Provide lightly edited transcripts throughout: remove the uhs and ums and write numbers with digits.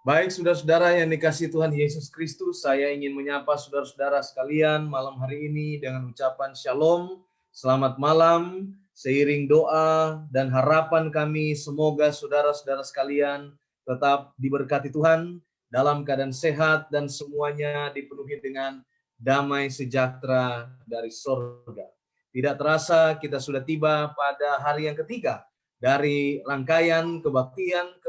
Baik, saudara-saudara yang dikasihi Tuhan Yesus Kristus, saya ingin menyapa saudara-saudara sekalian malam hari ini dengan ucapan Shalom, selamat malam, seiring doa dan harapan kami semoga saudara-saudara sekalian tetap diberkati Tuhan dalam keadaan sehat dan semuanya dipenuhi dengan damai sejahtera dari sorga. Tidak terasa kita sudah tiba pada hari yang ketiga dari rangkaian kebaktian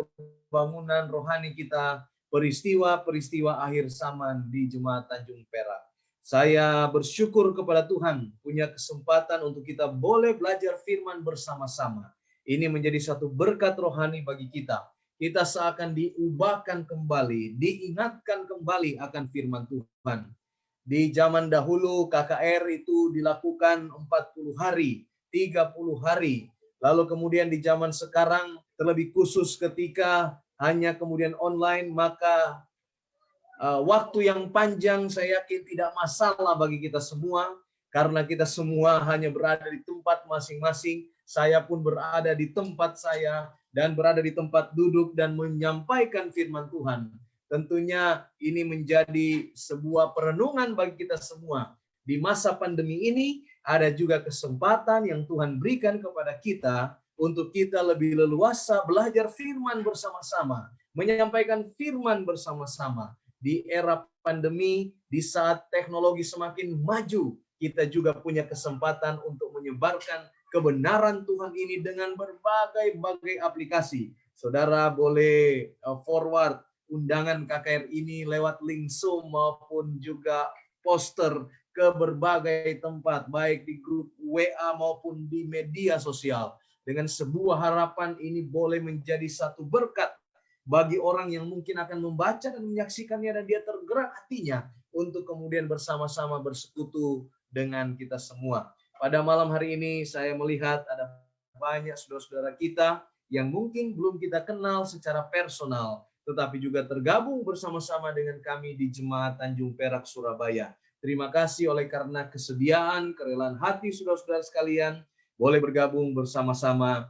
bangunan rohani kita, peristiwa-peristiwa akhir zaman di Jemaat Tanjung Perak. Saya bersyukur kepada Tuhan punya kesempatan untuk kita boleh belajar firman bersama-sama. Ini menjadi satu berkat rohani bagi kita. Kita seakan diubahkan kembali, diingatkan kembali akan firman Tuhan. Di zaman dahulu KKR itu dilakukan 40 hari, 30 hari. Lalu kemudian di zaman sekarang terlebih khusus ketika hanya kemudian online, maka waktu yang panjang saya yakin tidak masalah bagi kita semua, karena kita semua hanya berada di tempat masing-masing. Saya pun berada di tempat saya dan berada di tempat duduk dan menyampaikan firman Tuhan. Tentunya ini menjadi sebuah perenungan bagi kita semua. Di masa pandemi ini ada juga kesempatan yang Tuhan berikan kepada kita untuk kita lebih leluasa belajar firman bersama-sama, menyampaikan firman bersama-sama. Di era pandemi, di saat teknologi semakin maju, kita juga punya kesempatan untuk menyebarkan kebenaran Tuhan ini dengan berbagai aplikasi. Saudara boleh forward undangan KKR ini lewat link Zoom maupun juga poster ke berbagai tempat, baik di grup WA maupun di media sosial. Dengan sebuah harapan ini boleh menjadi satu berkat bagi orang yang mungkin akan membaca dan menyaksikannya dan dia tergerak hatinya untuk kemudian bersama-sama bersekutu dengan kita semua. Pada malam hari ini saya melihat ada banyak saudara-saudara kita yang mungkin belum kita kenal secara personal, tetapi juga tergabung bersama-sama dengan kami di Jemaat Tanjung Perak, Surabaya. Terima kasih oleh karena kesediaan, kerelaan hati saudara-saudara sekalian, boleh bergabung bersama-sama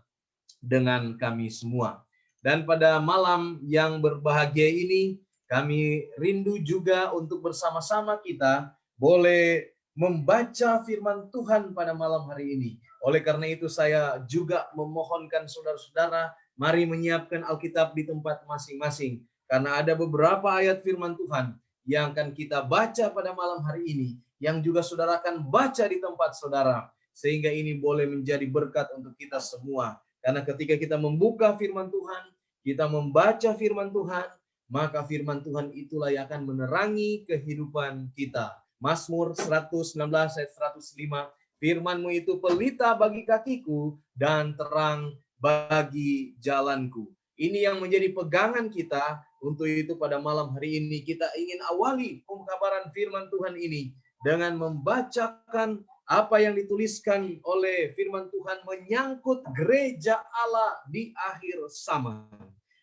dengan kami semua. Dan pada malam yang berbahagia ini, kami rindu juga untuk bersama-sama kita boleh membaca firman Tuhan pada malam hari ini. Oleh karena itu saya juga memohonkan saudara-saudara, mari menyiapkan Alkitab di tempat masing-masing. Karena ada beberapa ayat firman Tuhan yang akan kita baca pada malam hari ini, yang juga saudara akan baca di tempat saudara. Sehingga ini boleh menjadi berkat untuk kita semua. Karena ketika kita membuka firman Tuhan, kita membaca firman Tuhan, maka firman Tuhan itulah yang akan menerangi kehidupan kita. Mazmur 119 ayat 105, firman-Mu itu pelita bagi kakiku dan terang bagi jalanku. Ini yang menjadi pegangan kita. Untuk itu pada malam hari ini kita ingin awali pemkabaran firman Tuhan ini dengan membacakan apa yang dituliskan oleh firman Tuhan menyangkut gereja Allah di akhir zaman.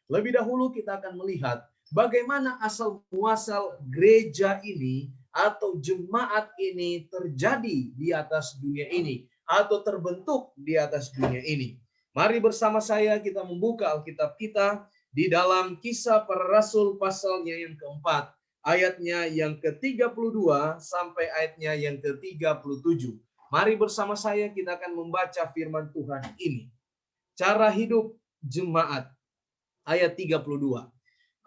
Lebih dahulu kita akan melihat bagaimana asal muasal gereja ini atau jemaat ini terjadi di atas dunia ini atau terbentuk di atas dunia ini. Mari bersama saya kita membuka Alkitab kita di dalam Kisah Para Rasul pasalnya yang keempat, ayatnya yang ke-32 sampai ayatnya yang ke-37. Mari bersama saya kita akan membaca firman Tuhan ini. Cara hidup jemaat, ayat 32.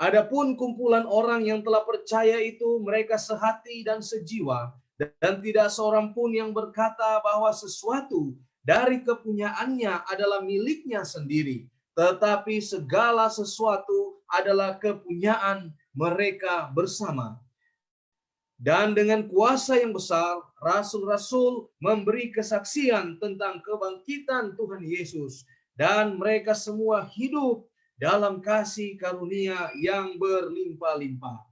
Adapun kumpulan orang yang telah percaya itu mereka sehati dan sejiwa, dan tidak seorang pun yang berkata bahwa sesuatu dari kepunyaannya adalah miliknya sendiri, tetapi segala sesuatu adalah kepunyaan mereka bersama. Dan dengan kuasa yang besar, rasul-rasul memberi kesaksian tentang kebangkitan Tuhan Yesus, dan mereka semua hidup dalam kasih karunia yang berlimpah-limpah.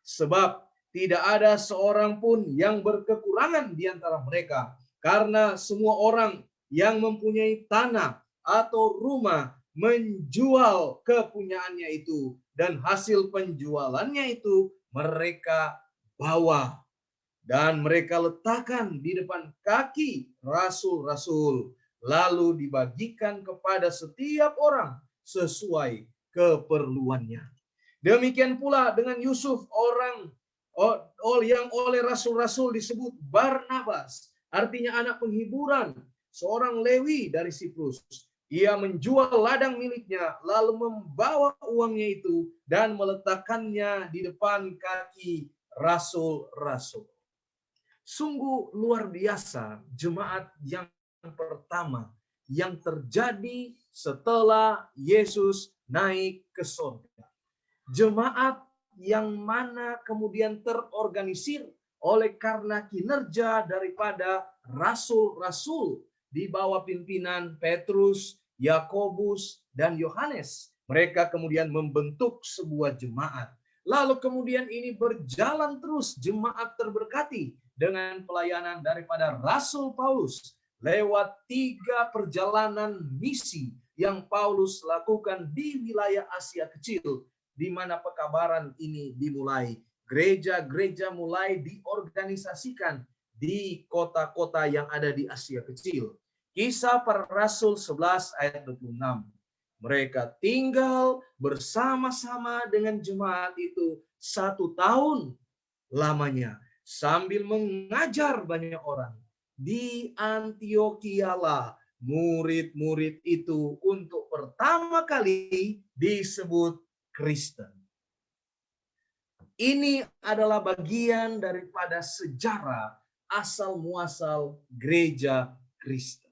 Sebab tidak ada seorang pun yang berkekurangan di antara mereka, karena semua orang yang mempunyai tanah atau rumah menjual kepunyaannya itu, dan hasil penjualannya itu mereka bawa dan mereka letakkan di depan kaki rasul-rasul, lalu dibagikan kepada setiap orang sesuai keperluannya. Demikian pula dengan Yusuf, orang yang oleh rasul-rasul disebut Barnabas, artinya anak penghiburan, seorang Lewi dari Siprus. Ia menjual ladang miliknya, lalu membawa uangnya itu dan meletakkannya di depan kaki rasul-rasul. Sungguh luar biasa jemaat yang pertama yang terjadi setelah Yesus naik ke surga. Jemaat yang mana kemudian terorganisir oleh karena kinerja daripada rasul-rasul di bawah pimpinan Petrus, Yakobus, dan Yohanes. Mereka kemudian membentuk sebuah jemaat. Lalu kemudian ini berjalan terus, jemaat terberkati dengan pelayanan daripada Rasul Paulus lewat 3 perjalanan misi yang Paulus lakukan di wilayah Asia Kecil, di mana pekabaran ini dimulai. Gereja-gereja mulai diorganisasikan di kota-kota yang ada di Asia Kecil. Kisah para Rasul 11 ayat 26. Mereka tinggal bersama-sama dengan jemaat itu 1 tahun lamanya, sambil mengajar banyak orang. Di Antiochialah murid-murid itu untuk pertama kali disebut Kristen. Ini adalah bagian daripada sejarah asal-muasal gereja Kristen.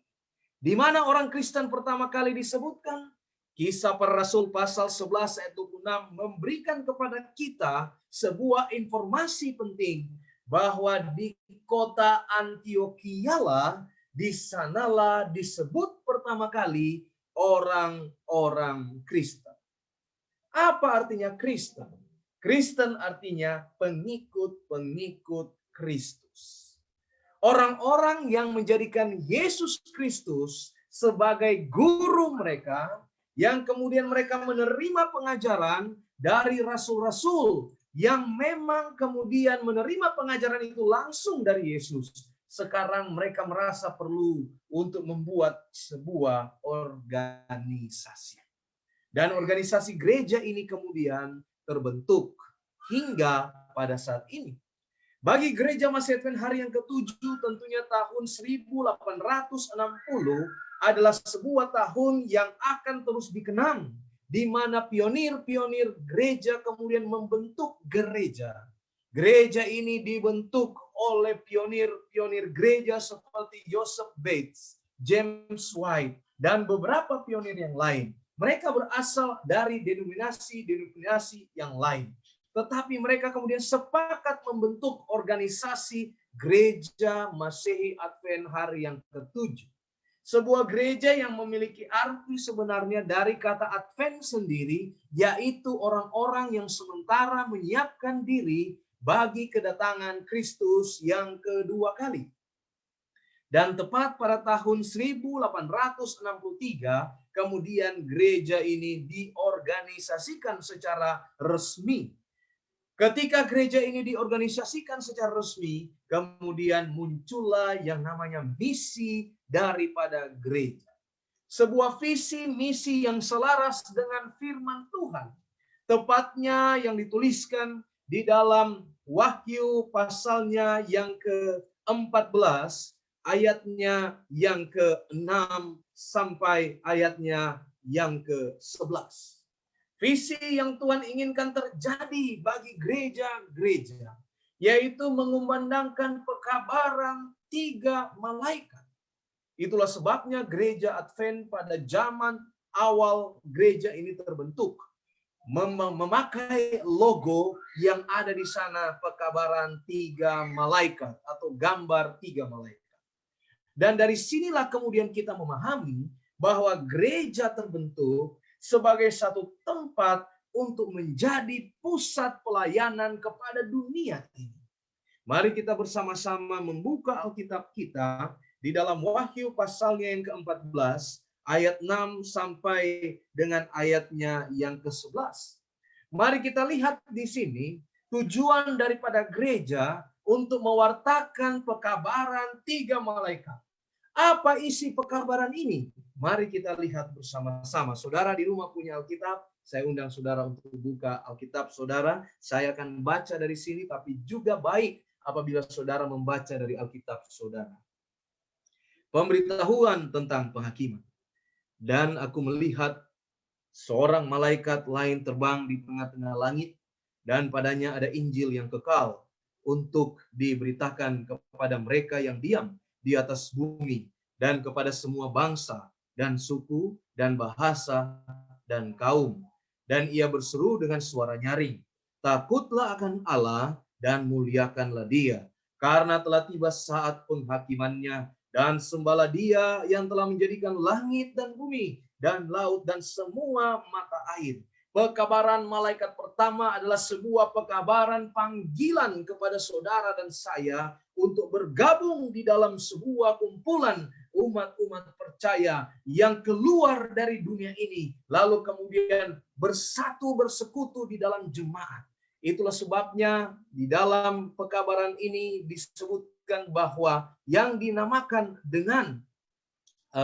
Di mana orang Kristen pertama kali disebutkan? Kisah para Rasul pasal 11 ayat 26 memberikan kepada kita sebuah informasi penting bahwa di kota Antiochialah, di sanalah disebut pertama kali orang-orang Kristen. Apa artinya Kristen? Kristen artinya pengikut-pengikut Kristus. Orang-orang yang menjadikan Yesus Kristus sebagai guru mereka, yang kemudian mereka menerima pengajaran dari rasul-rasul yang memang kemudian menerima pengajaran itu langsung dari Yesus. Sekarang mereka merasa perlu untuk membuat sebuah organisasi. Dan organisasi gereja ini kemudian terbentuk hingga pada saat ini. Bagi gereja Masih Advent hari yang ke-7, tentunya tahun 1860 adalah sebuah tahun yang akan terus dikenang, di mana pionir-pionir gereja kemudian membentuk gereja. Gereja ini dibentuk oleh pionir-pionir gereja seperti Joseph Bates, James White, dan beberapa pionir yang lain. Mereka berasal dari denominasi-denominasi yang lain. Tetapi mereka kemudian sepakat membentuk organisasi Gereja Masehi Advent hari yang ke-7. Sebuah gereja yang memiliki arti sebenarnya dari kata Advent sendiri, yaitu orang-orang yang sementara menyiapkan diri bagi kedatangan Kristus yang kedua kali. Dan tepat pada tahun 1863, kemudian gereja ini diorganisasikan secara resmi. Ketika gereja ini diorganisasikan secara resmi, kemudian muncullah yang namanya misi daripada gereja. Sebuah visi misi yang selaras dengan firman Tuhan. Tepatnya yang dituliskan di dalam Wahyu pasalnya yang ke-14, ayatnya yang ke-6 sampai ayatnya yang ke-11. Visi yang Tuhan inginkan terjadi bagi gereja-gereja, yaitu mengumandangkan pekabaran 3 malaikat. Itulah sebabnya gereja Advent pada zaman awal gereja ini terbentuk, memakai logo yang ada di sana, pekabaran 3 malaikat atau gambar 3 malaikat. Dan dari sinilah kemudian kita memahami bahwa gereja terbentuk sebagai satu tempat untuk menjadi pusat pelayanan kepada dunia ini. Mari kita bersama-sama membuka Alkitab kita di dalam Wahyu pasalnya yang ke-14, ayat 6 sampai dengan ayatnya yang ke-11. Mari kita lihat di sini tujuan daripada gereja untuk mewartakan pekabaran 3 malaikat. Apa isi pekabaran ini? Mari kita lihat bersama-sama. Saudara di rumah punya Alkitab, Saya undang saudara untuk buka Alkitab saudara. Saya akan baca dari sini, tapi juga baik apabila saudara membaca dari Alkitab saudara. Pemberitahuan tentang penghakiman. Dan aku melihat seorang malaikat lain terbang di tengah-tengah langit, dan padanya ada Injil yang kekal untuk diberitakan kepada mereka yang diam di atas bumi, dan kepada semua bangsa dan suku dan bahasa dan kaum. Dan ia berseru dengan suara nyaring, takutlah akan Allah dan muliakanlah Dia, karena telah tiba saat penghakimannya, dan sembahlah Dia yang telah menjadikan langit dan bumi dan laut dan semua mata air. Pekabaran malaikat pertama adalah sebuah pekabaran panggilan kepada saudara dan saya untuk bergabung di dalam sebuah kumpulan umat-umat percaya yang keluar dari dunia ini, lalu kemudian bersatu bersekutu di dalam jemaat. Itulah sebabnya di dalam pekabaran ini disebutkan bahwa yang dinamakan dengan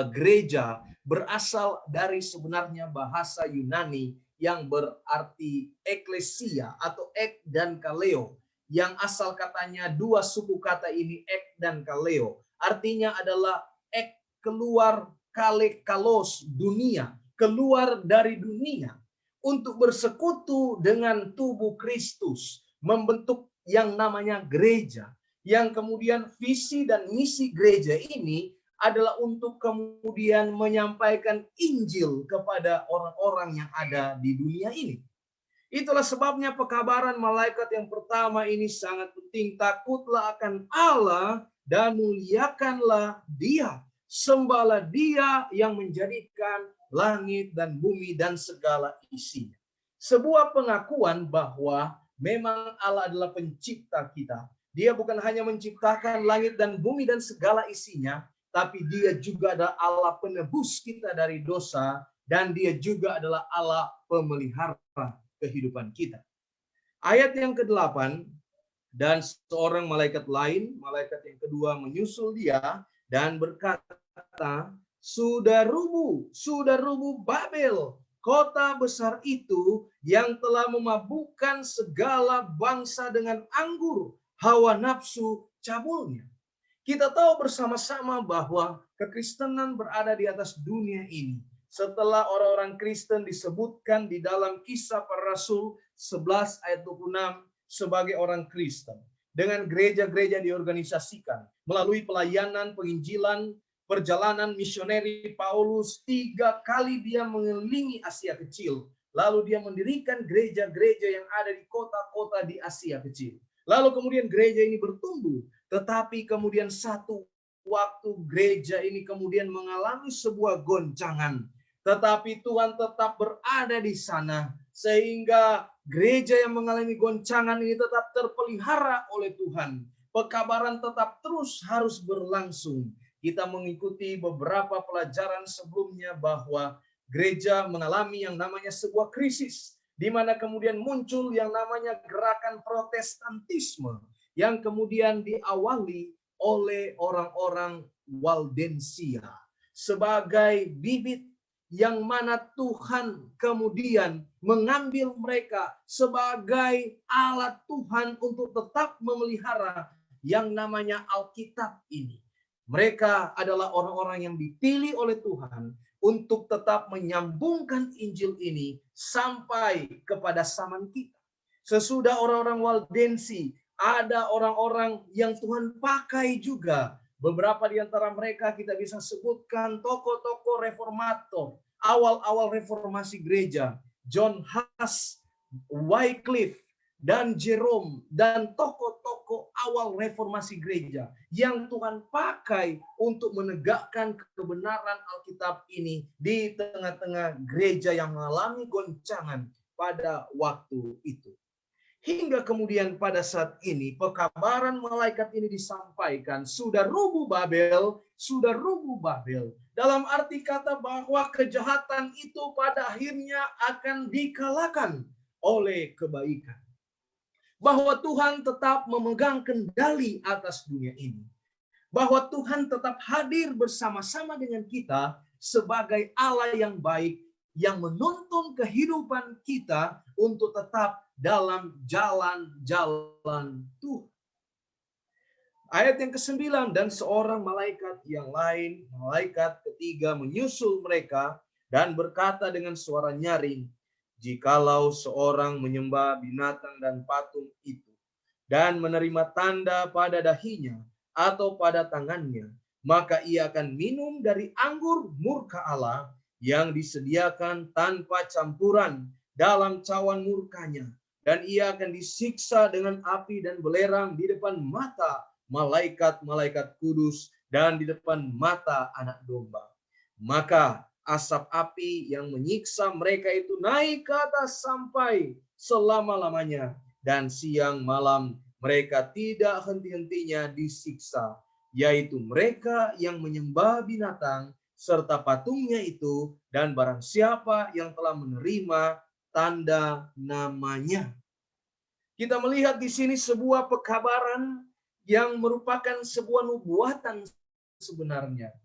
gereja berasal dari sebenarnya bahasa Yunani yang berarti eklesia atau ek dan kaleo, yang asal katanya dua suku kata ini, ek dan kaleo, artinya adalah ek keluar, kale kalos dunia, keluar dari dunia untuk bersekutu dengan tubuh Kristus, membentuk yang namanya gereja, yang kemudian visi dan misi gereja ini adalah untuk kemudian menyampaikan Injil kepada orang-orang yang ada di dunia ini. Itulah sebabnya pekabaran malaikat yang pertama ini sangat penting. Takutlah akan Allah dan muliakanlah Dia. Sembahlah Dia yang menjadikan langit dan bumi dan segala isinya. Sebuah pengakuan bahwa memang Allah adalah pencipta kita. Dia bukan hanya menciptakan langit dan bumi dan segala isinya, tapi Dia juga adalah Allah penebus kita dari dosa, dan Dia juga adalah Allah pemelihara kehidupan kita. Ayat yang ke-8, dan seorang malaikat lain, malaikat yang kedua menyusul Dia dan berkata, sudah rubuh Babel, kota besar itu yang telah memabukkan segala bangsa dengan anggur hawa nafsu cabulnya. Kita tahu bersama-sama bahwa kekristenan berada di atas dunia ini. Setelah orang-orang Kristen disebutkan di dalam Kisah Para Rasul 11 ayat 26 sebagai orang Kristen. Dengan gereja-gereja diorganisasikan. Melalui pelayanan, penginjilan, perjalanan misioneri Paulus, 3 kali dia mengelilingi Asia Kecil. Lalu dia mendirikan gereja-gereja yang ada di kota-kota di Asia Kecil. Lalu kemudian gereja ini bertumbuh. Tetapi kemudian satu waktu gereja ini kemudian mengalami sebuah goncangan. Tetapi Tuhan tetap berada di sana. Sehingga gereja yang mengalami goncangan ini tetap terpelihara oleh Tuhan. Pekabaran tetap terus harus berlangsung. Kita mengikuti beberapa pelajaran sebelumnya bahwa gereja mengalami yang namanya sebuah krisis. Di mana kemudian muncul yang namanya gerakan Protestantisme, yang kemudian diawali oleh orang-orang Waldensia sebagai bibit yang mana Tuhan kemudian mengambil mereka sebagai alat Tuhan untuk tetap memelihara yang namanya Alkitab ini. Mereka adalah orang-orang yang dipilih oleh Tuhan untuk tetap menyambungkan Injil ini sampai kepada zaman kita. Sesudah orang-orang Waldensi, ada orang-orang yang Tuhan pakai juga. Beberapa di antara mereka kita bisa sebutkan tokoh-tokoh reformator, awal-awal reformasi gereja. John Huss, Wycliffe, dan Jerome, dan tokoh-tokoh awal reformasi gereja yang Tuhan pakai untuk menegakkan kebenaran Alkitab ini di tengah-tengah gereja yang mengalami goncangan pada waktu itu. Hingga kemudian pada saat ini pekabaran malaikat ini disampaikan, sudah rubuh Babel, sudah rubuh Babel. Dalam arti kata bahwa kejahatan itu pada akhirnya akan dikalahkan oleh kebaikan. Bahwa Tuhan tetap memegang kendali atas dunia ini. Bahwa Tuhan tetap hadir bersama-sama dengan kita sebagai Allah yang baik yang menuntun kehidupan kita untuk tetap dalam jalan-jalan Tuhan. Ayat yang ke-9, dan seorang malaikat yang lain, malaikat ketiga menyusul mereka dan berkata dengan suara nyaring, jikalau seorang menyembah binatang dan patung itu dan menerima tanda pada dahinya atau pada tangannya, maka ia akan minum dari anggur murka Allah yang disediakan tanpa campuran dalam cawan murkanya, dan ia akan disiksa dengan api dan belerang di depan mata malaikat-malaikat kudus dan di depan mata Anak Domba. Maka asap api yang menyiksa mereka itu naik ke atas sampai selama-lamanya, dan siang malam mereka tidak henti-hentinya disiksa, yaitu mereka yang menyembah binatang serta patungnya itu, dan barang siapa yang telah menerima tanda namanya. Kita melihat di sini sebuah pekabaran yang merupakan sebuah nubuatan sebenarnya.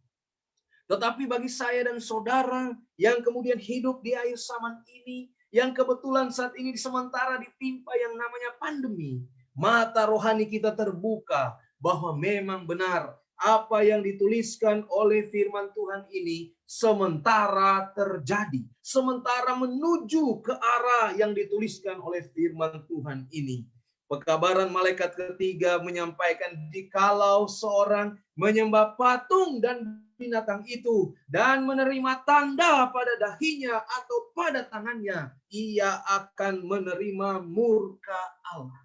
Tetapi bagi saya dan saudara yang kemudian hidup di akhir zaman ini, yang kebetulan saat ini sementara ditimpa yang namanya pandemi, mata rohani kita terbuka bahwa memang benar apa yang dituliskan oleh firman Tuhan ini sementara terjadi, sementara menuju ke arah yang dituliskan oleh firman Tuhan ini. Pekabaran malaikat ketiga menyampaikan, jikalau seorang menyembah patung dan binatang itu dan menerima tanda pada dahinya atau pada tangannya, ia akan menerima murka Allah.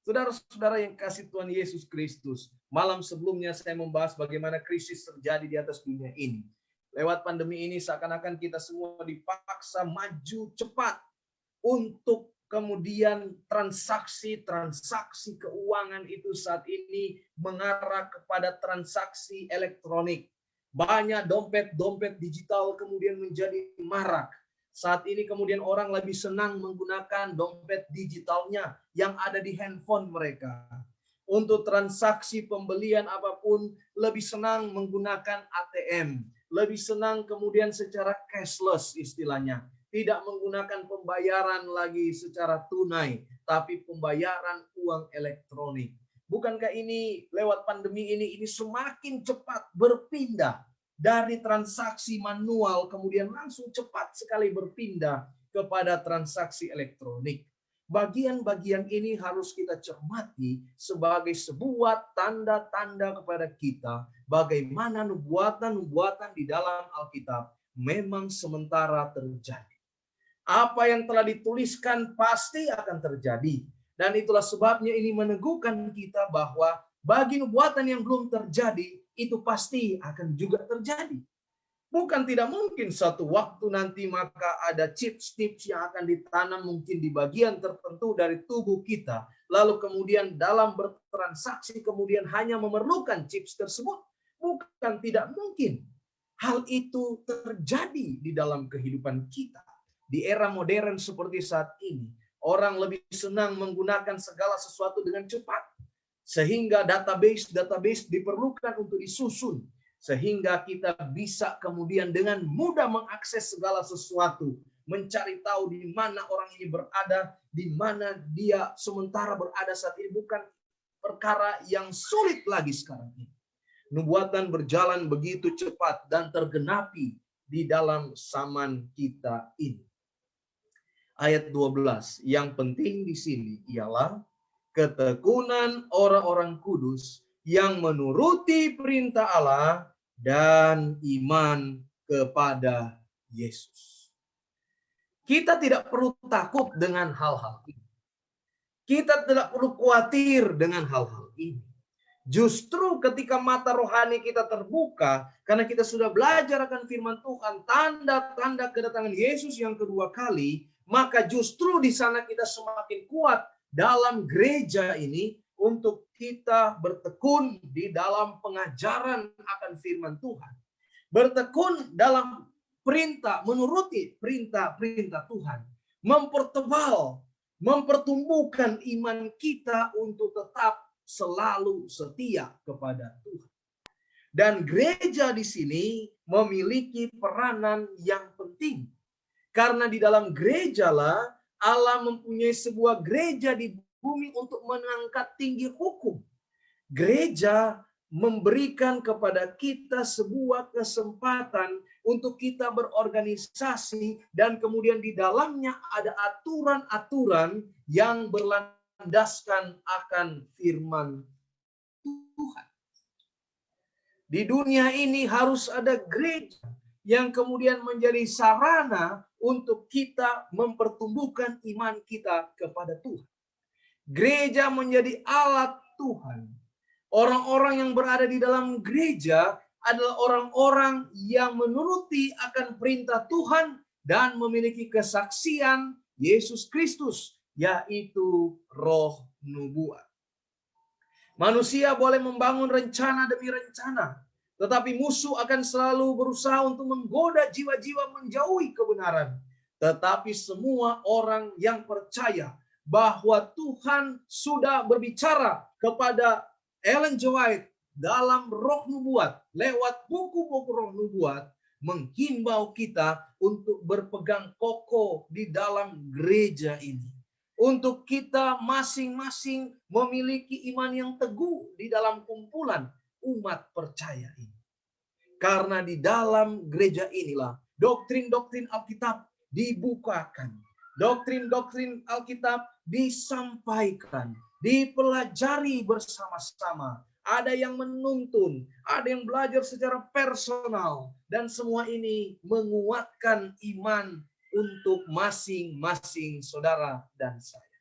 Saudara-saudara yang kasih Tuhan Yesus Kristus, malam sebelumnya saya membahas bagaimana krisis terjadi di atas dunia ini. Lewat pandemi ini seakan-akan kita semua dipaksa maju cepat untuk kemudian transaksi keuangan itu saat ini mengarah kepada transaksi elektronik. Banyak dompet digital kemudian menjadi marak. Saat ini kemudian orang lebih senang menggunakan dompet digitalnya yang ada di handphone mereka. Untuk transaksi pembelian apapun lebih senang menggunakan ATM. Lebih senang kemudian secara cashless istilahnya. Tidak menggunakan pembayaran lagi secara tunai, tapi pembayaran uang elektronik. Bukankah ini lewat pandemi ini semakin cepat berpindah dari transaksi manual, kemudian langsung cepat sekali berpindah kepada transaksi elektronik. Bagian-bagian ini harus kita cermati sebagai sebuah tanda-tanda kepada kita bagaimana nubuatan-nubuatan di dalam Alkitab memang sementara terjadi. Apa yang telah dituliskan pasti akan terjadi. Dan itulah sebabnya ini meneguhkan kita bahwa bagi nubuatan yang belum terjadi, itu pasti akan juga terjadi. Bukan tidak mungkin suatu waktu nanti maka ada chips-chips yang akan ditanam mungkin di bagian tertentu dari tubuh kita. Lalu kemudian dalam bertransaksi kemudian hanya memerlukan chips tersebut. Bukan tidak mungkin. Hal itu terjadi di dalam kehidupan kita. Di era modern seperti saat ini, orang lebih senang menggunakan segala sesuatu dengan cepat. Sehingga database diperlukan untuk disusun. Sehingga kita bisa kemudian dengan mudah mengakses segala sesuatu. Mencari tahu di mana orang ini berada, di mana dia sementara berada saat ini. Bukan perkara yang sulit lagi sekarang ini. Nubuatan berjalan begitu cepat dan tergenapi di dalam zaman kita ini. Ayat 12, yang penting di sini ialah ketekunan orang-orang kudus yang menuruti perintah Allah dan iman kepada Yesus. Kita tidak perlu takut dengan hal-hal ini. Kita tidak perlu khawatir dengan hal-hal ini. Justru ketika mata rohani kita terbuka, karena kita sudah belajar akan firman Tuhan, tanda-tanda kedatangan Yesus yang kedua kali, maka justru di sana kita semakin kuat dalam gereja ini untuk kita bertekun di dalam pengajaran akan firman Tuhan. Bertekun dalam perintah, menuruti perintah-perintah Tuhan. Mempertebal, mempertumbuhkan iman kita untuk tetap selalu setia kepada Tuhan. Dan gereja di sini memiliki peranan yang penting. Karena di dalam gerejalah Allah mempunyai sebuah gereja di bumi untuk mengangkat tinggi hukum. Gereja memberikan kepada kita sebuah kesempatan untuk kita berorganisasi, dan kemudian di dalamnya ada aturan-aturan yang berlandaskan akan firman Tuhan. Di dunia ini harus ada gereja yang kemudian menjadi sarana untuk kita mempertumbuhkan iman kita kepada Tuhan. Gereja menjadi alat Tuhan. Orang-orang yang berada di dalam gereja adalah orang-orang yang menuruti akan perintah Tuhan dan memiliki kesaksian Yesus Kristus, yaitu roh nubuat. Manusia boleh membangun rencana demi rencana, tetapi musuh akan selalu berusaha untuk menggoda jiwa-jiwa menjauhi kebenaran. Tetapi semua orang yang percaya bahwa Tuhan sudah berbicara kepada Ellen G. White dalam roh nubuat, lewat buku-buku roh nubuat, menghimbau kita untuk berpegang kokoh di dalam gereja ini. Untuk kita masing-masing memiliki iman yang teguh di dalam kumpulan umat percaya ini. Karena di dalam gereja inilah doktrin-doktrin Alkitab dibukakan. Doktrin-doktrin Alkitab disampaikan, dipelajari bersama-sama. Ada yang menuntun, ada yang belajar secara personal. Dan semua ini menguatkan iman untuk masing-masing saudara dan saya.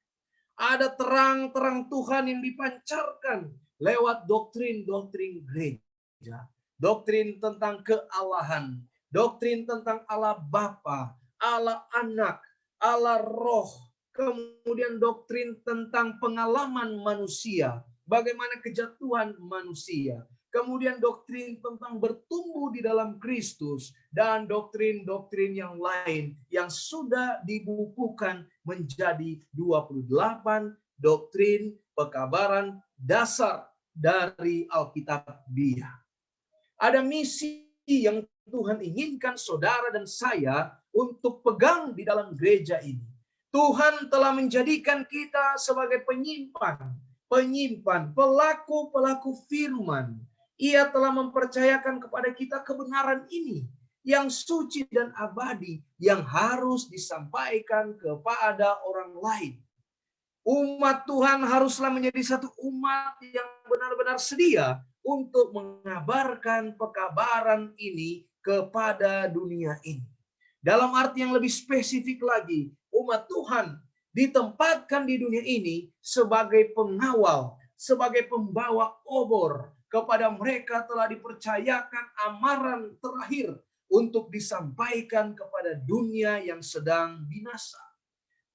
Ada terang-terang Tuhan yang dipancarkan lewat doktrin-doktrin gereja. Doktrin tentang kealahan, doktrin tentang Allah Bapa, Allah Anak, Allah Roh, kemudian doktrin tentang pengalaman manusia, bagaimana kejatuhan manusia, kemudian doktrin tentang bertumbuh di dalam Kristus, dan doktrin-doktrin yang lain yang sudah dibukukan menjadi 28 doktrin pekabaran dasar dari Alkitabiah. Ada misi yang Tuhan inginkan saudara dan saya untuk pegang di dalam gereja ini. Tuhan telah menjadikan kita sebagai penyimpan, pelaku-pelaku firman. Ia telah mempercayakan kepada kita kebenaran ini yang suci dan abadi yang harus disampaikan kepada orang lain. Umat Tuhan haruslah menjadi satu umat yang benar-benar sedia untuk mengabarkan pekabaran ini kepada dunia ini. Dalam arti yang lebih spesifik lagi, umat Tuhan ditempatkan di dunia ini sebagai pengawal, sebagai pembawa obor. Kepada mereka telah dipercayakan amaran terakhir untuk disampaikan kepada dunia yang sedang binasa.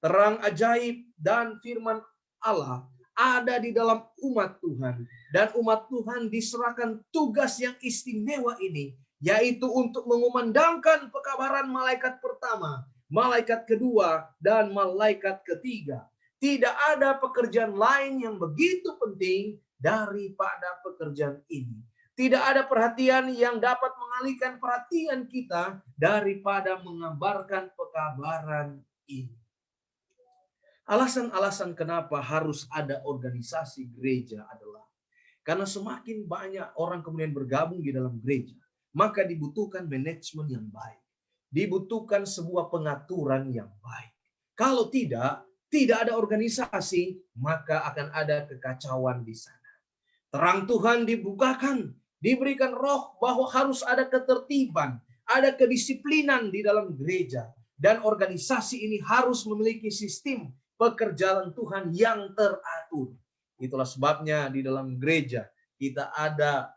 Terang ajaib dan firman Allah ada di dalam umat Tuhan. Dan umat Tuhan diserahkan tugas yang istimewa ini, yaitu untuk mengumandangkan pekabaran malaikat pertama, malaikat kedua, dan malaikat ketiga. Tidak ada pekerjaan lain yang begitu penting daripada pekerjaan ini. Tidak ada perhatian yang dapat mengalihkan perhatian kita daripada mengabarkan pekabaran ini. Alasan-alasan kenapa harus ada organisasi gereja adalah karena semakin banyak orang kemudian bergabung di dalam gereja, maka dibutuhkan manajemen yang baik. Dibutuhkan sebuah pengaturan yang baik. Kalau tidak ada organisasi, maka akan ada kekacauan di sana. Terang Tuhan dibukakan, diberikan roh bahwa harus ada ketertiban, ada kedisiplinan di dalam gereja. Dan organisasi ini harus memiliki sistem pekerjaan Tuhan yang teratur. Itulah sebabnya di dalam gereja kita ada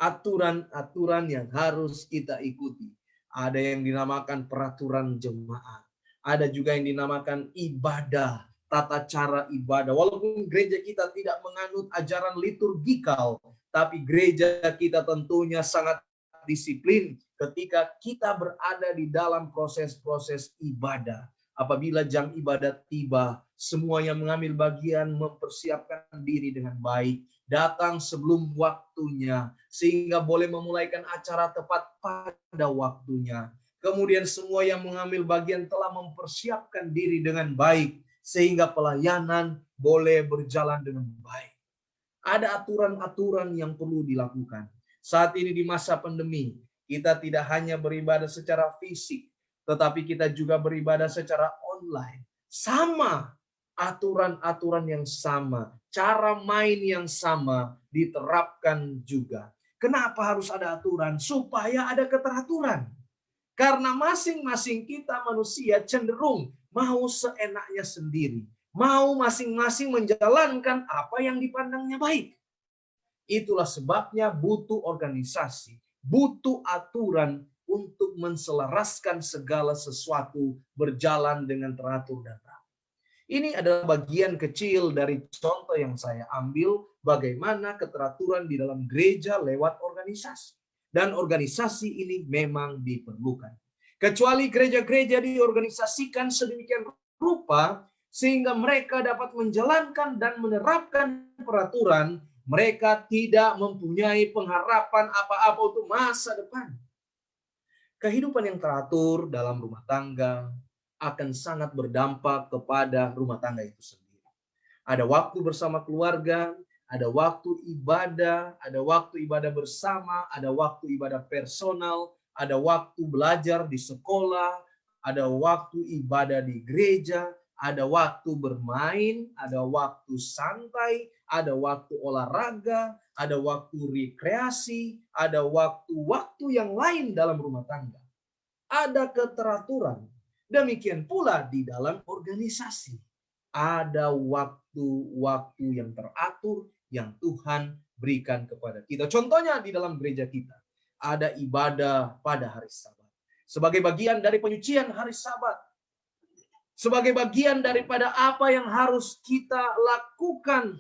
aturan-aturan yang harus kita ikuti. Ada yang dinamakan peraturan jemaat. Ada juga yang dinamakan ibadah, tata cara ibadah. Walaupun gereja kita tidak menganut ajaran liturgikal, tapi gereja kita tentunya sangat disiplin ketika kita berada di dalam proses-proses ibadah. Apabila jam ibadat tiba, semuanya mengambil bagian mempersiapkan diri dengan baik, datang sebelum waktunya, sehingga boleh memulaikan acara tepat pada waktunya. Kemudian semua yang mengambil bagian telah mempersiapkan diri dengan baik, sehingga pelayanan boleh berjalan dengan baik. Ada aturan-aturan yang perlu dilakukan. Saat ini di masa pandemi, kita tidak hanya beribadah secara fisik, tetapi kita juga beribadah secara online. Sama, aturan-aturan yang sama, cara main yang sama diterapkan juga. Kenapa harus ada aturan? Supaya ada keteraturan. Karena masing-masing kita manusia cenderung mau seenaknya sendiri. Mau masing-masing menjalankan apa yang dipandangnya baik. Itulah sebabnya butuh organisasi, butuh aturan untuk menselaraskan segala sesuatu berjalan dengan teratur dan rapi. Ini adalah bagian kecil dari contoh yang saya ambil bagaimana keteraturan di dalam gereja lewat organisasi. Dan organisasi ini memang diperlukan. Kecuali gereja-gereja diorganisasikan sedemikian rupa sehingga mereka dapat menjalankan dan menerapkan peraturan, mereka tidak mempunyai pengharapan apa-apa untuk masa depan. Kehidupan yang teratur dalam rumah tangga akan sangat berdampak kepada rumah tangga itu sendiri. Ada waktu bersama keluarga, ada waktu ibadah bersama, ada waktu ibadah personal, ada waktu belajar di sekolah, ada waktu ibadah di gereja, ada waktu bermain, ada waktu santai, ada waktu olahraga, ada waktu rekreasi, ada waktu-waktu yang lain dalam rumah tangga. Ada keteraturan. Demikian pula di dalam organisasi. Ada waktu-waktu yang teratur yang Tuhan berikan kepada kita. Contohnya di dalam gereja kita. Ada ibadah pada hari Sabat. Sebagai bagian dari penyucian hari Sabat. Sebagai bagian daripada apa yang harus kita lakukan.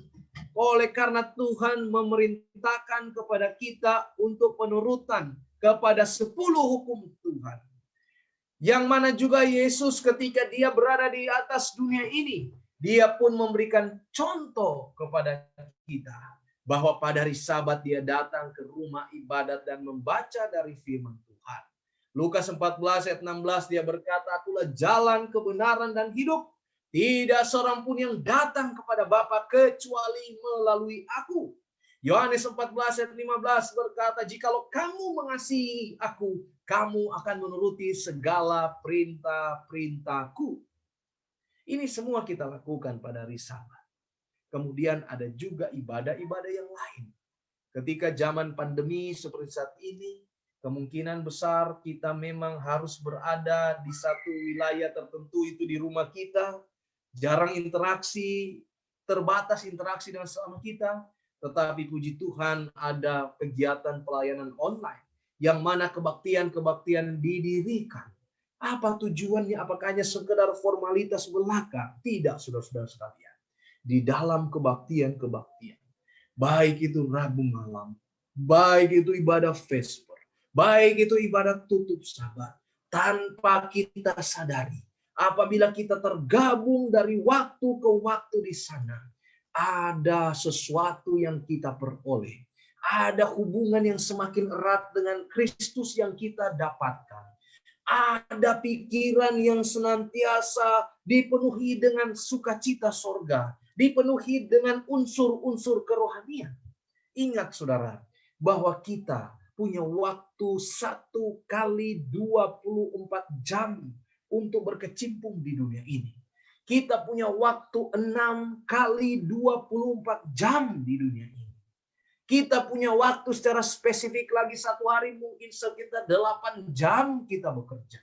Oleh karena Tuhan memerintahkan kepada kita untuk penurutan kepada 10 hukum Tuhan. Yang mana juga Yesus ketika dia berada di atas dunia ini, dia pun memberikan contoh kepada kita. Bahwa pada hari Sabat dia datang ke rumah ibadat dan membaca dari firman Tuhan. Lukas 14 ayat 16 dia berkata, akulah jalan, kebenaran, dan hidup. Tidak seorang pun yang datang kepada Bapa kecuali melalui aku. Yohanes 14 ayat 15 berkata, jikalau kamu mengasihi aku, kamu akan menuruti segala perintah-perintahku. Ini semua kita lakukan pada hari Sabat. Kemudian ada juga ibadah-ibadah yang lain. Ketika zaman pandemi seperti saat ini, kemungkinan besar kita memang harus berada di satu wilayah tertentu, itu di rumah kita. Jarang interaksi, terbatas interaksi dengan sesama kita. Tetapi puji Tuhan ada kegiatan pelayanan online. Yang mana kebaktian-kebaktian didirikan. Apa tujuannya? Apakah hanya sekedar formalitas belaka? Tidak, saudara-saudara sekalian. Di dalam kebaktian-kebaktian. Baik itu Rabu malam. Baik itu ibadah Vesper. Baik itu ibadah tutup Sabat. Tanpa kita sadari. Apabila kita tergabung dari waktu ke waktu di sana. Ada sesuatu yang kita peroleh. Ada hubungan yang semakin erat dengan Kristus yang kita dapatkan. Ada pikiran yang senantiasa dipenuhi dengan sukacita sorga. Dipenuhi dengan unsur-unsur kerohanian. Ingat saudara, bahwa kita punya waktu 1 kali 24 jam untuk berkecimpung di dunia ini. Kita punya waktu 6 kali 24 jam di dunia ini. Kita punya waktu secara spesifik lagi satu hari mungkin sekitar 8 jam kita bekerja.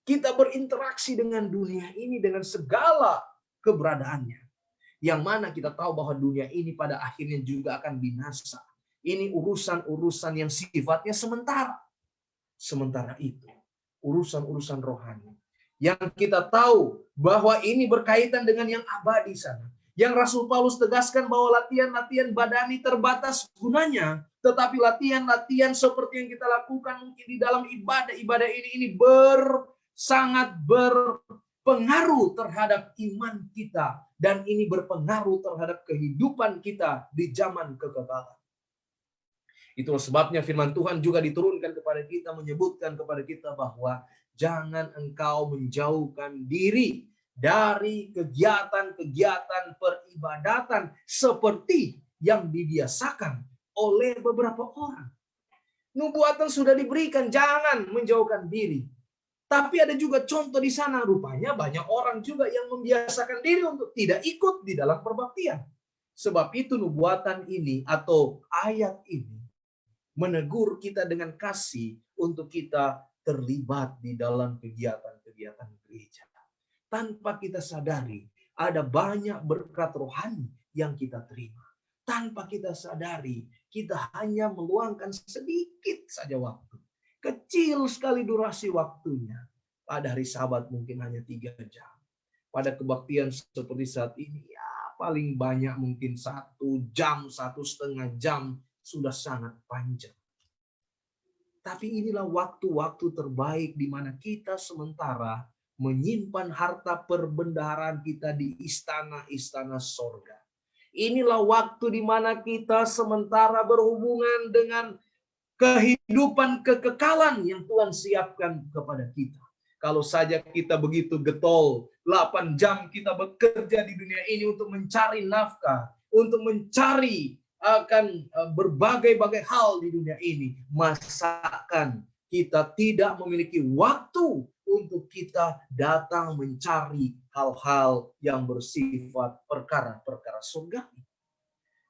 Kita berinteraksi dengan dunia ini dengan segala keberadaannya. Yang mana kita tahu bahwa dunia ini pada akhirnya juga akan binasa. Ini urusan-urusan yang sifatnya sementara. Sementara itu, urusan-urusan rohani. Yang kita tahu bahwa ini berkaitan dengan yang abadi sana. Yang Rasul Paulus tegaskan bahwa latihan-latihan badani terbatas gunanya. Tetapi latihan-latihan seperti yang kita lakukan mungkin di dalam ibadah-ibadah ini sangat berpengaruh terhadap iman kita. Dan ini berpengaruh terhadap kehidupan kita di zaman kekekalan. Itulah sebabnya firman Tuhan juga diturunkan kepada kita, menyebutkan kepada kita bahwa jangan engkau menjauhkan diri dari kegiatan-kegiatan peribadatan seperti yang dibiasakan oleh beberapa orang. Nubuatan sudah diberikan, jangan menjauhkan diri. Tapi ada juga contoh di sana, rupanya banyak orang juga yang membiasakan diri untuk tidak ikut di dalam perbaktian. Sebab itu nubuatan ini atau ayat ini menegur kita dengan kasih untuk kita terlibat di dalam kegiatan-kegiatan gereja. Tanpa kita sadari, ada banyak berkat rohani yang kita terima. Tanpa kita sadari, kita hanya meluangkan sedikit saja waktu. Kecil sekali durasi waktunya. Pada hari Sabat mungkin hanya 3 jam. Pada kebaktian seperti saat ini, ya paling banyak mungkin 1 jam, 1,5 jam, sudah sangat panjang. Tapi inilah waktu-waktu terbaik di mana kita sementara menyimpan harta perbendaharaan kita di istana-istana sorga. Inilah waktu di mana kita sementara berhubungan dengan kehidupan kekekalan yang Tuhan siapkan kepada kita. Kalau saja kita begitu getol, 8 jam kita bekerja di dunia ini untuk mencari nafkah, untuk mencari akan berbagai-bagai hal di dunia ini. Masakan kita tidak memiliki waktu untuk kita datang mencari hal-hal yang bersifat perkara-perkara surgawi.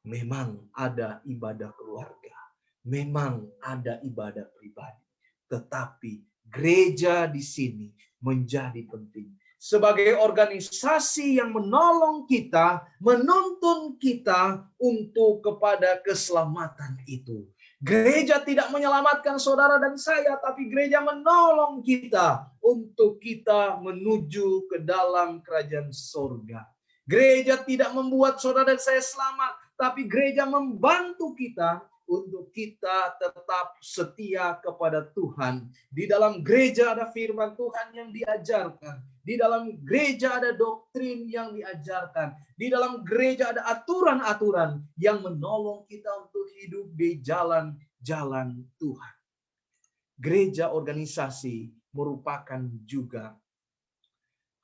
Memang ada ibadah keluarga, memang ada ibadah pribadi, tetapi gereja di sini menjadi penting sebagai organisasi yang menolong kita, menuntun kita untuk kepada keselamatan itu. Gereja tidak menyelamatkan saudara dan saya, tapi gereja menolong kita untuk kita menuju ke dalam kerajaan surga. Gereja tidak membuat saudara dan saya selamat, tapi gereja membantu kita untuk kita tetap setia kepada Tuhan. Di dalam gereja ada firman Tuhan yang diajarkan. Di dalam gereja ada doktrin yang diajarkan. Di dalam gereja ada aturan-aturan yang menolong kita untuk hidup di jalan-jalan Tuhan. Gereja organisasi merupakan juga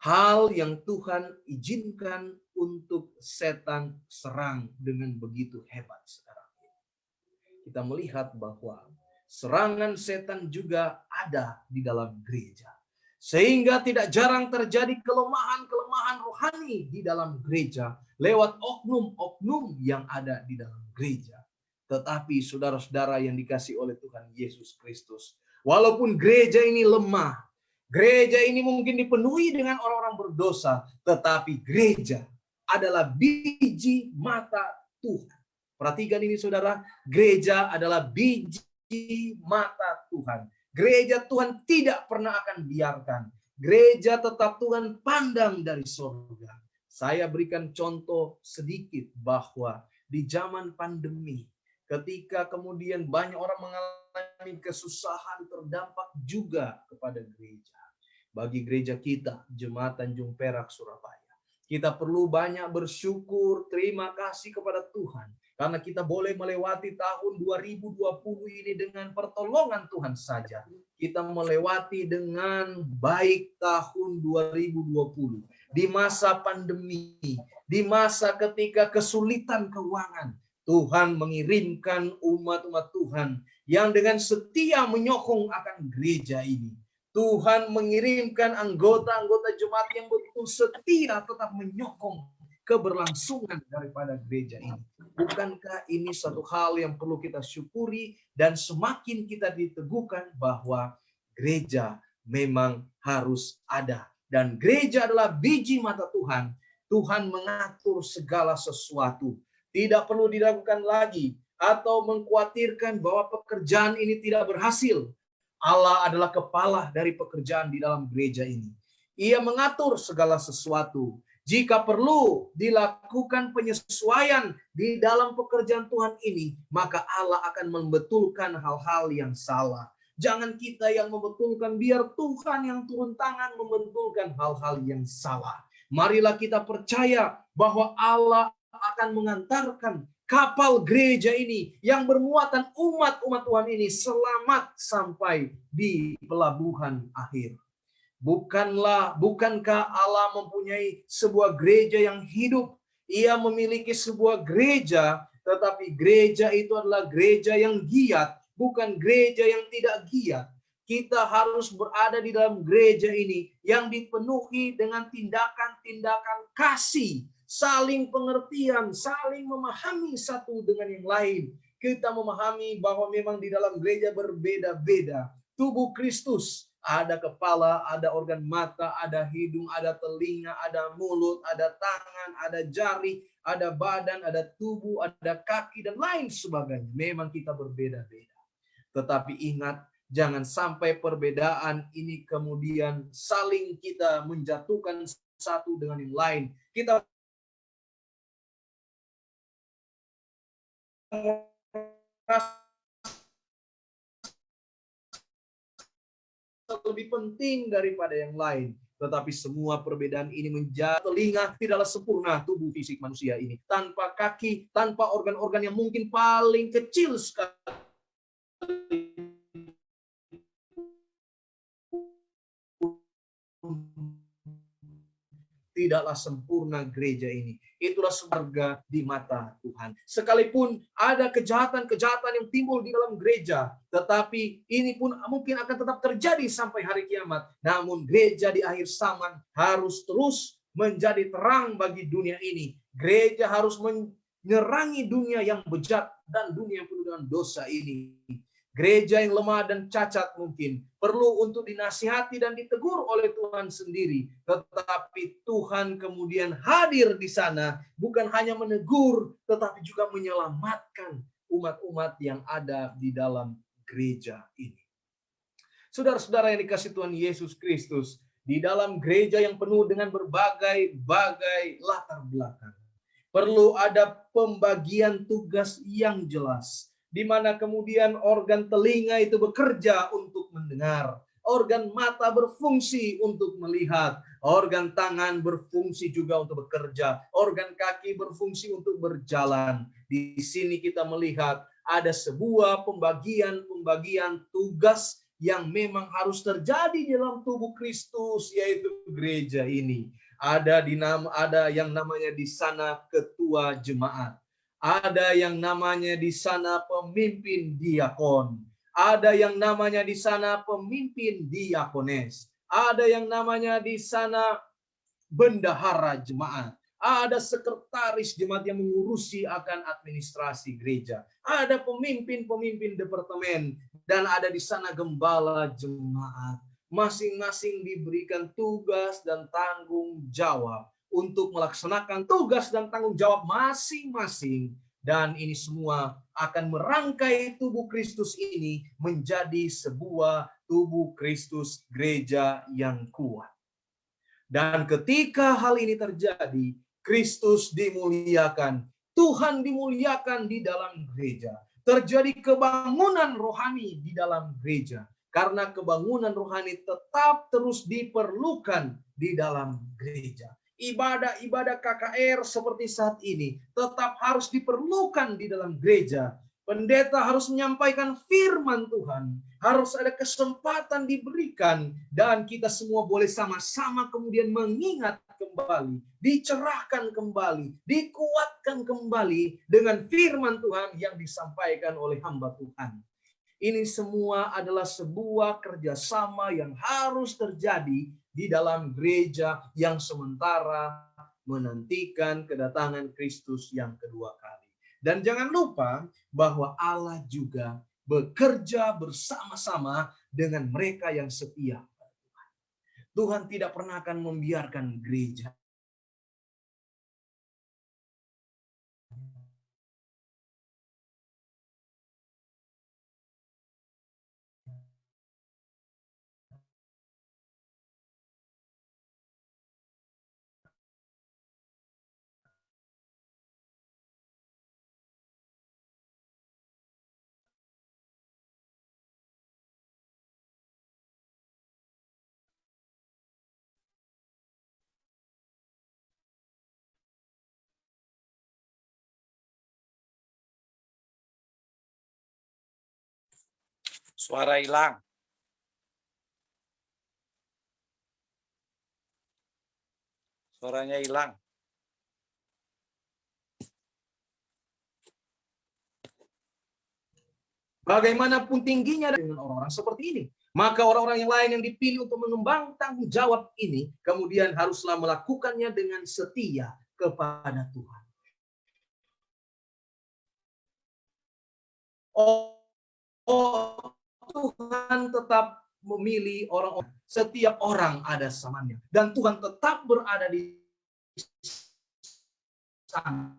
hal yang Tuhan izinkan untuk setan serang dengan begitu hebat sekarang. Kita melihat bahwa serangan setan juga ada di dalam gereja. Sehingga tidak jarang terjadi kelemahan-kelemahan rohani di dalam gereja lewat oknum-oknum yang ada di dalam gereja. Tetapi saudara-saudara yang dikasihi oleh Tuhan Yesus Kristus, walaupun gereja ini lemah, gereja ini mungkin dipenuhi dengan orang-orang berdosa, tetapi gereja adalah biji mata Tuhan. Perhatikan ini saudara, gereja adalah biji mata Tuhan. Gereja Tuhan tidak pernah akan biarkan. Gereja tetap Tuhan pandang dari surga. Saya berikan contoh sedikit bahwa di zaman pandemi, ketika kemudian banyak orang mengalami kesusahan, terdampak juga kepada gereja. Bagi gereja kita, Jemaat Tanjung Perak, Surabaya, kita perlu banyak bersyukur, terima kasih kepada Tuhan. Karena kita boleh melewati tahun 2020 ini dengan pertolongan Tuhan saja. Kita melewati dengan baik tahun 2020. Di masa pandemi, di masa ketika kesulitan keuangan, Tuhan mengirimkan umat-umat Tuhan yang dengan setia menyokong akan gereja ini. Tuhan mengirimkan anggota-anggota jemaat yang betul setia tetap menyokong keberlangsungan daripada gereja ini. Bukankah ini satu hal yang perlu kita syukuri dan semakin kita diteguhkan bahwa gereja memang harus ada. Dan gereja adalah biji mata Tuhan. Tuhan mengatur segala sesuatu. Tidak perlu dilakukan lagi atau mengkhawatirkan bahwa pekerjaan ini tidak berhasil. Allah adalah kepala dari pekerjaan di dalam gereja ini. Ia mengatur segala sesuatu. Jika perlu dilakukan penyesuaian di dalam pekerjaan Tuhan ini, maka Allah akan membetulkan hal-hal yang salah. Jangan kita yang membetulkan, biar Tuhan yang turun tangan membetulkan hal-hal yang salah. Marilah kita percaya bahwa Allah akan mengantarkan kapal gereja ini yang bermuatan umat-umat Tuhan ini selamat sampai di pelabuhan akhir. Bukankah Allah mempunyai sebuah gereja yang hidup? Ia memiliki sebuah gereja, tetapi gereja itu adalah gereja yang giat, bukan gereja yang tidak giat. Kita harus berada di dalam gereja ini yang dipenuhi dengan tindakan-tindakan kasih, saling pengertian, saling memahami satu dengan yang lain. Kita memahami bahwa memang di dalam gereja berbeda-beda. Tubuh Kristus, ada kepala, ada organ mata, ada hidung, ada telinga, ada mulut, ada tangan, ada jari, ada badan, ada tubuh, ada kaki, dan lain sebagainya. Memang kita berbeda-beda. Tetapi ingat, jangan sampai perbedaan ini kemudian saling kita menjatuhkan satu dengan yang lain. Kita lebih penting daripada yang lain. Tetapi semua perbedaan ini menjadi telinga tidaklah sempurna tubuh fisik manusia ini. Tanpa kaki, tanpa organ-organ yang mungkin paling kecil sekali. Tidaklah sempurna gereja ini. Itulah surga di mata Tuhan. Sekalipun ada kejahatan-kejahatan yang timbul di dalam gereja, tetapi ini pun mungkin akan tetap terjadi sampai hari kiamat. Namun gereja di akhir zaman harus terus menjadi terang bagi dunia ini. Gereja harus menerangi dunia yang bejat dan dunia yang penuh dengan dosa ini. Gereja yang lemah dan cacat mungkin perlu untuk dinasihati dan ditegur oleh Tuhan sendiri. Tetapi Tuhan kemudian hadir di sana, bukan hanya menegur, tetapi juga menyelamatkan umat-umat yang ada di dalam gereja ini. Saudara-saudara yang dikasihi Tuhan Yesus Kristus, di dalam gereja yang penuh dengan berbagai latar belakang, perlu ada pembagian tugas yang jelas, di mana kemudian organ telinga itu bekerja untuk mendengar, organ mata berfungsi untuk melihat, organ tangan berfungsi juga untuk bekerja, organ kaki berfungsi untuk berjalan. Di sini kita melihat ada sebuah pembagian tugas yang memang harus terjadi dalam tubuh Kristus, yaitu gereja ini. Ada yang namanya di sana ketua jemaat. Ada yang namanya di sana pemimpin diakon. Ada yang namanya di sana pemimpin diakones. Ada yang namanya di sana bendahara jemaat. Ada sekretaris jemaat yang mengurusi akan administrasi gereja. Ada pemimpin-pemimpin departemen. Dan ada di sana gembala jemaat. Masing-masing diberikan tugas dan tanggung jawab untuk melaksanakan tugas dan tanggung jawab masing-masing. Dan ini semua akan merangkai tubuh Kristus ini menjadi sebuah tubuh Kristus, gereja yang kuat. Dan ketika hal ini terjadi, Kristus dimuliakan, Tuhan dimuliakan di dalam gereja. Terjadi kebangunan rohani di dalam gereja. Karena kebangunan rohani tetap terus diperlukan di dalam gereja. Ibadah-ibadah KKR seperti saat ini tetap harus diperlukan di dalam gereja. Pendeta harus menyampaikan firman Tuhan. Harus ada kesempatan diberikan. Dan kita semua boleh sama-sama kemudian mengingat kembali. Dicerahkan kembali. Dikuatkan kembali dengan firman Tuhan yang disampaikan oleh hamba Tuhan. Ini semua adalah sebuah kerjasama yang harus terjadi di dalam gereja yang sementara menantikan kedatangan Kristus yang kedua kali. Dan jangan lupa bahwa Allah juga bekerja bersama-sama dengan mereka yang setia. Tuhan tidak pernah akan membiarkan gereja Suara hilang. Suaranya hilang. Bagaimanapun tingginya dengan orang-orang seperti ini, maka orang-orang yang lain yang dipilih untuk mengembang tanggung jawab ini kemudian haruslah melakukannya dengan setia kepada Tuhan. Tuhan tetap memilih orang-orang. Setiap orang ada samanya. Dan Tuhan tetap berada di sana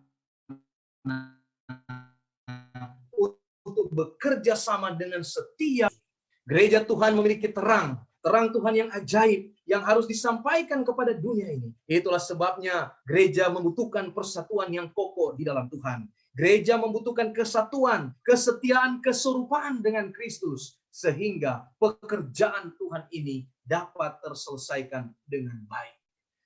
untuk bekerja sama dengan setia. Gereja Tuhan memiliki terang Tuhan yang ajaib yang harus disampaikan kepada dunia ini. Itulah sebabnya gereja membutuhkan persatuan yang kokoh di dalam Tuhan. Gereja membutuhkan kesatuan, kesetiaan, keserupaan dengan Kristus sehingga pekerjaan Tuhan ini dapat terselesaikan dengan baik.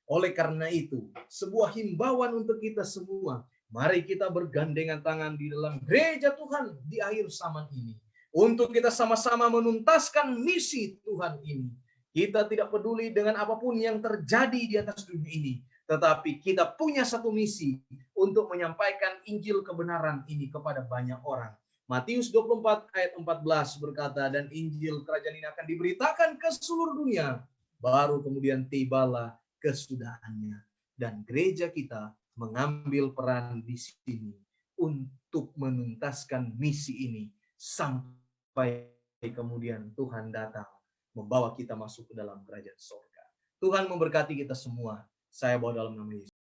Oleh karena itu, sebuah himbauan untuk kita semua, mari kita bergandengan tangan di dalam gereja Tuhan di akhir zaman ini. Untuk kita sama-sama menuntaskan misi Tuhan ini. Kita tidak peduli dengan apapun yang terjadi di atas dunia ini. Tetapi kita punya satu misi untuk menyampaikan Injil kebenaran ini kepada banyak orang. Matius 24 ayat 14 berkata, dan Injil kerajaan ini akan diberitakan ke seluruh dunia. Baru kemudian tibalah kesudahannya. Dan gereja kita mengambil peran di sini untuk menuntaskan misi ini sampai kemudian Tuhan datang membawa kita masuk ke dalam kerajaan surga. Tuhan memberkati kita semua. Saya bawa dalam nama Yesus.